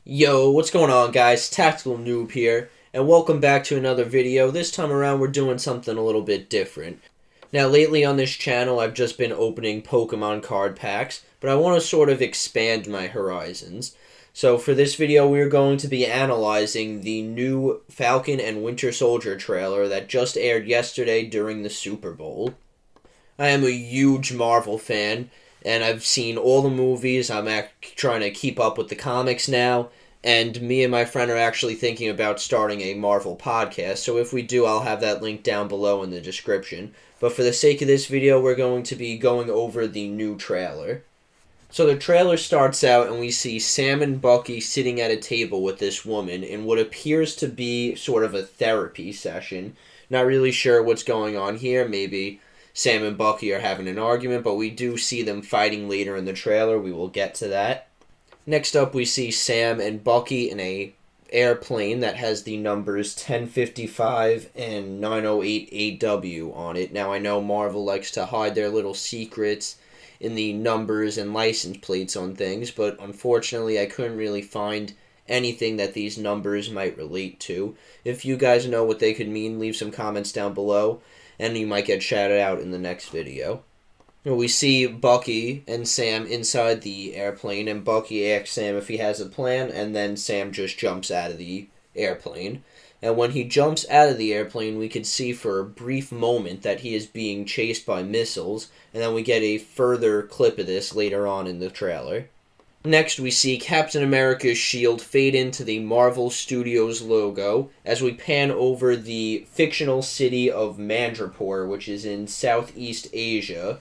Yo, what's going on, guys? Tactical Noob here, and welcome back to another video. This time around, we're doing something a little bit different. Now, lately on this channel, I've just been opening Pokemon card packs, but I want to sort of expand my horizons. So for this video, we're going to be analyzing the new Falcon and Winter Soldier trailer that just aired yesterday during the Super Bowl. I am a huge Marvel fan, and I've seen all the movies. I'm trying to keep up with the comics now, and me and my friend are actually thinking about starting a Marvel podcast, so if we do, I'll have that link down below in the description. But for the sake of this video, we're going to be going over the new trailer. So the trailer starts out and we see Sam and Bucky sitting at a table with this woman in what appears to be sort of a therapy session. Not really sure what's going on here. Maybe Sam and Bucky are having an argument, but we do see them fighting later in the trailer. We will get to that. Next up, we see Sam and Bucky in a airplane that has the numbers 1055 and 908 AW on it. Now, I know Marvel likes to hide their little secrets in the numbers and license plates on things, but unfortunately, I couldn't really find anything that these numbers might relate to. If you guys know what they could mean, leave some comments down below, and you might get shouted out in the next video. We see Bucky and Sam inside the airplane, and Bucky asks Sam if he has a plan, and then Sam just jumps out of the airplane. And when he jumps out of the airplane, we could see for a brief moment that he is being chased by missiles, and then we get a further clip of this later on in the trailer. Next, we see Captain America's shield fade into the Marvel Studios logo as we pan over the fictional city of Madripoor, which is in Southeast Asia.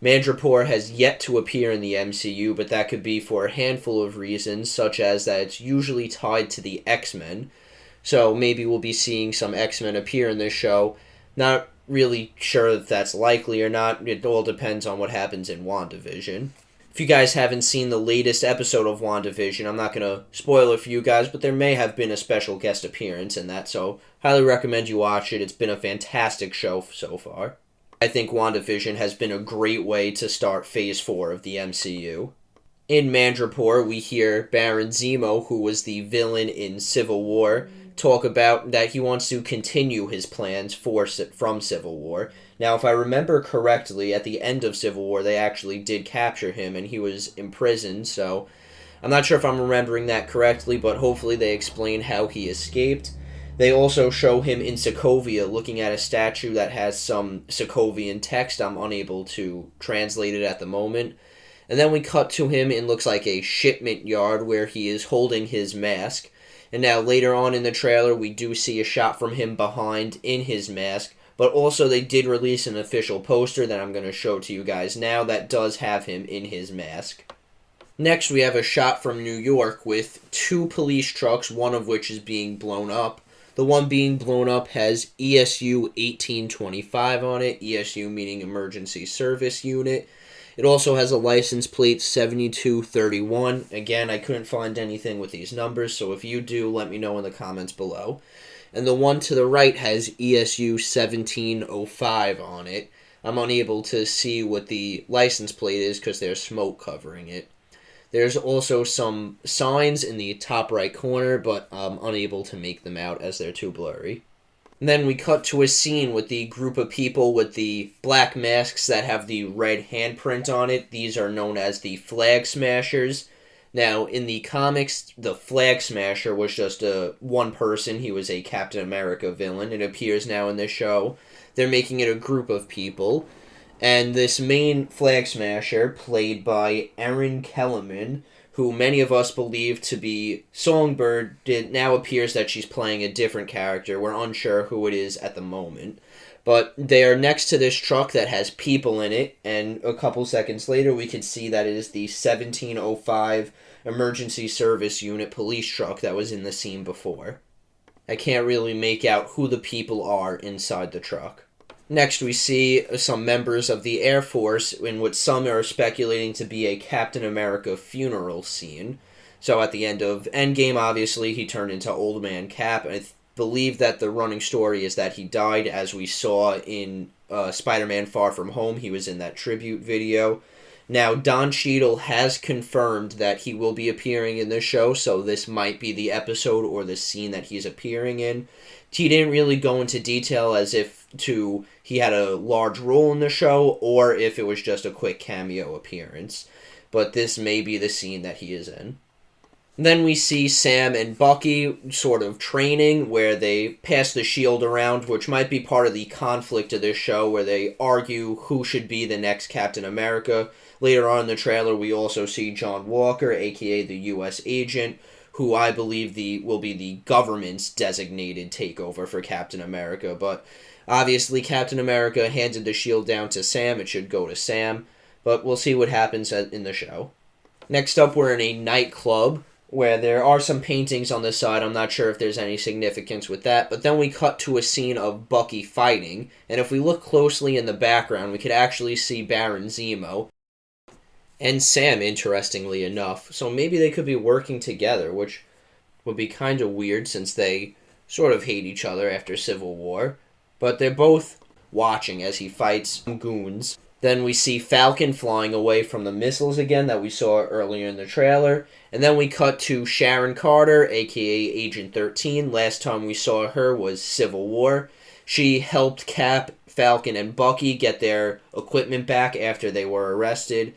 Madripoor has yet to appear in the MCU, but that could be for a handful of reasons, such as that it's usually tied to the X-Men. So maybe we'll be seeing some X-Men appear in this show. Not really sure if that's likely or not. It all depends on what happens in WandaVision. If you guys haven't seen the latest episode of WandaVision, I'm not going to spoil it for you guys, but there may have been a special guest appearance in that, so highly recommend you watch it. It's been a fantastic show so far. I think WandaVision has been a great way to start Phase 4 of the MCU. In Madripoor, we hear Baron Zemo, who was the villain in Civil War, talk about that he wants to continue his plans from Civil War. Now, if I remember correctly, at the end of Civil War, they actually did capture him, and he was imprisoned, so I'm not sure if I'm remembering that correctly, but hopefully they explain how he escaped. They also show him in Sokovia looking at a statue that has some Sokovian text. I'm unable to translate it at the moment. And then we cut to him in looks like a shipment yard where he is holding his mask. And now later on in the trailer, we do see a shot from him behind in his mask. But also they did release an official poster that I'm going to show to you guys now that does have him in his mask. Next, we have a shot from New York with two police trucks, one of which is being blown up. The one being blown up has ESU 1825 on it, ESU meaning Emergency Service Unit. It also has a license plate 7231. Again, I couldn't find anything with these numbers, so if you do, let me know in the comments below. And the one to the right has ESU 1705 on it. I'm unable to see what the license plate is because there's smoke covering it. There's also some signs in the top right corner, but I'm unable to make them out as they're too blurry. And then we cut to a scene with the group of people with the black masks that have the red handprint on it. These are known as the Flag Smashers. Now, in the comics, the Flag Smasher was just one person. He was a Captain America villain. It appears now in this show. They're making it a group of people. And this main Flag Smasher, played by Erin Kellerman, who many of us believe to be Songbird, it now appears that she's playing a different character. We're unsure who it is at the moment. But they are next to this truck that has people in it, and a couple seconds later we can see that it is the 1705 Emergency Service Unit police truck that was in the scene before. I can't really make out who the people are inside the truck. Next, we see some members of the Air Force in what some are speculating to be a Captain America funeral scene. So at the end of Endgame, obviously, he turned into Old Man Cap. I believe that the running story is that he died, as we saw in Spider-Man Far From Home. He was in that tribute video. Now, Don Cheadle has confirmed that he will be appearing in the show, so this might be the episode or the scene that he's appearing in. He didn't really go into detail as if he had a large role in the show or if it was just a quick cameo appearance. But this may be the scene that he is in. Then we see Sam and Bucky sort of training where they pass the shield around, which might be part of the conflict of this show where they argue who should be the next Captain America. Later on in the trailer, we also see John Walker, aka the U.S. agent, who I believe will be the government's designated takeover for Captain America. But obviously Captain America handed the shield down to Sam. It should go to Sam. But we'll see what happens in the show. Next up, we're in a nightclub where there are some paintings on the side. I'm not sure if there's any significance with that. But then we cut to a scene of Bucky fighting. And if we look closely in the background, we could actually see Baron Zemo and Sam, interestingly enough. So maybe they could be working together, which would be kind of weird since they sort of hate each other after Civil War. But they're both watching as he fights some goons. Then we see Falcon flying away from the missiles again that we saw earlier in the trailer. And then we cut to Sharon Carter, aka Agent 13. Last time we saw her was Civil War. She helped Cap, Falcon, and Bucky get their equipment back after they were arrested.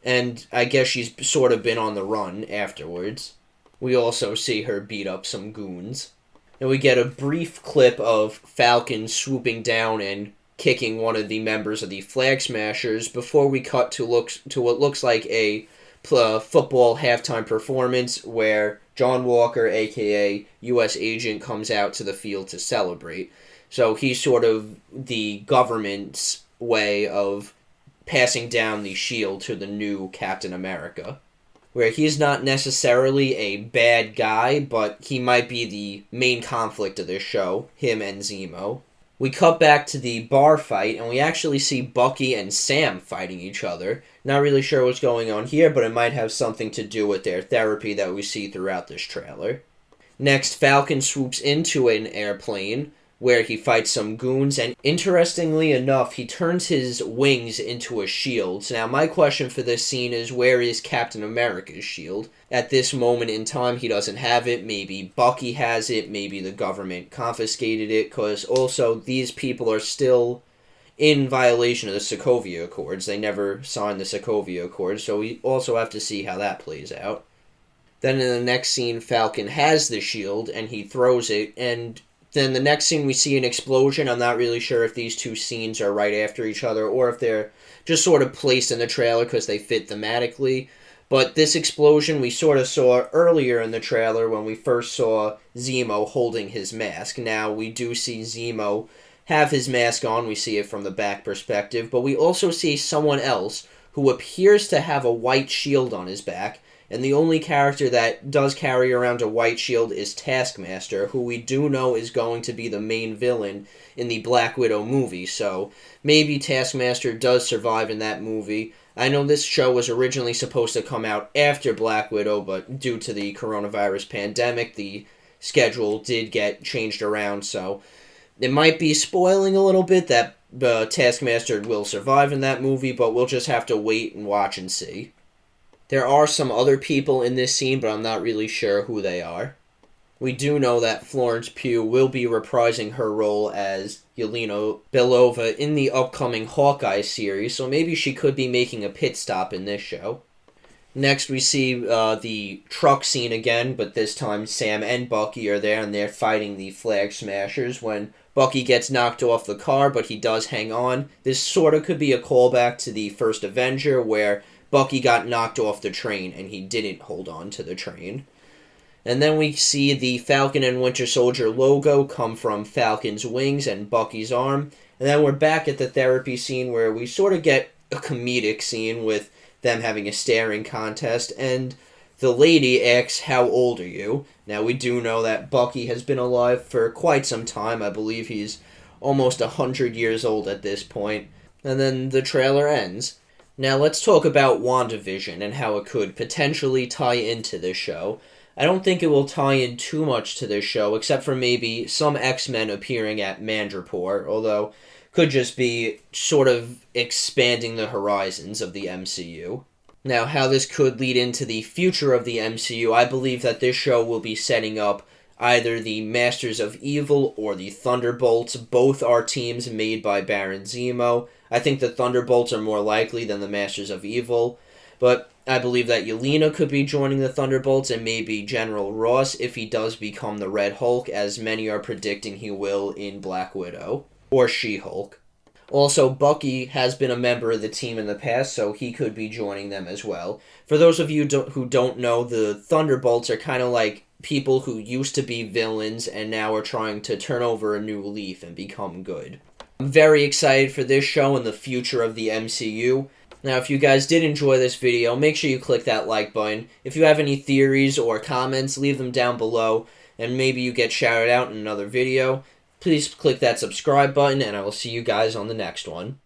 And I guess she's sort of been on the run afterwards. We also see her beat up some goons. And we get a brief clip of Falcon swooping down and kicking one of the members of the Flag Smashers before we cut to what looks like a football halftime performance where John Walker, aka U.S. agent, comes out to the field to celebrate. So he's sort of the government's way of passing down the shield to the new Captain America, where he's not necessarily a bad guy, but he might be the main conflict of this show, him and Zemo. We cut back to the bar fight, and we actually see Bucky and Sam fighting each other. Not really sure what's going on here, but it might have something to do with their therapy that we see throughout this trailer. Next, Falcon swoops into an airplane, where he fights some goons, and interestingly enough, he turns his wings into a shield. Now, my question for this scene is, where is Captain America's shield? At this moment in time, he doesn't have it. Maybe Bucky has it. Maybe the government confiscated it, because also, these people are still in violation of the Sokovia Accords. They never signed the Sokovia Accords, so we also have to see how that plays out. Then in the next scene, Falcon has the shield, and he throws it, and then the next scene we see an explosion. I'm not really sure if these two scenes are right after each other or if they're just sort of placed in the trailer because they fit thematically. But this explosion we sort of saw earlier in the trailer when we first saw Zemo holding his mask. Now we do see Zemo have his mask on. We see it from the back perspective. But we also see someone else who appears to have a white shield on his back. And the only character that does carry around a white shield is Taskmaster, who we do know is going to be the main villain in the Black Widow movie. So maybe Taskmaster does survive in that movie. I know this show was originally supposed to come out after Black Widow, but due to the coronavirus pandemic, the schedule did get changed around. So it might be spoiling a little bit that Taskmaster will survive in that movie, but we'll just have to wait and watch and see. There are some other people in this scene, but I'm not really sure who they are. We do know that Florence Pugh will be reprising her role as Yelena Belova in the upcoming Hawkeye series, so maybe she could be making a pit stop in this show. Next, we see the truck scene again, but this time Sam and Bucky are there, and they're fighting the Flag Smashers when Bucky gets knocked off the car, but he does hang on. This sort of could be a callback to the first Avenger, where Bucky got knocked off the train, and he didn't hold on to the train. And then we see the Falcon and Winter Soldier logo come from Falcon's wings and Bucky's arm. And then we're back at the therapy scene where we sort of get a comedic scene with them having a staring contest. And the lady asks, "How old are you?" Now, we do know that Bucky has been alive for quite some time. I believe he's almost 100 years old at this point. And then the trailer ends. Now let's talk about WandaVision and how it could potentially tie into this show. I don't think it will tie in too much to this show, except for maybe some X-Men appearing at Madripoor, although could just be sort of expanding the horizons of the MCU. Now, how this could lead into the future of the MCU, I believe that this show will be setting up either the Masters of Evil or the Thunderbolts. Both are teams made by Baron Zemo. I think the Thunderbolts are more likely than the Masters of Evil, but I believe that Yelena could be joining the Thunderbolts, and maybe General Ross if he does become the Red Hulk, as many are predicting he will in Black Widow, or She-Hulk. Also, Bucky has been a member of the team in the past, so he could be joining them as well. For those of you who don't know, the Thunderbolts are kind of like people who used to be villains and now are trying to turn over a new leaf and become good. I'm very excited for this show and the future of the MCU. Now, if you guys did enjoy this video, make sure you click that like button. If you have any theories or comments, leave them down below, and maybe you get shouted out in another video. Please click that subscribe button, and I will see you guys on the next one.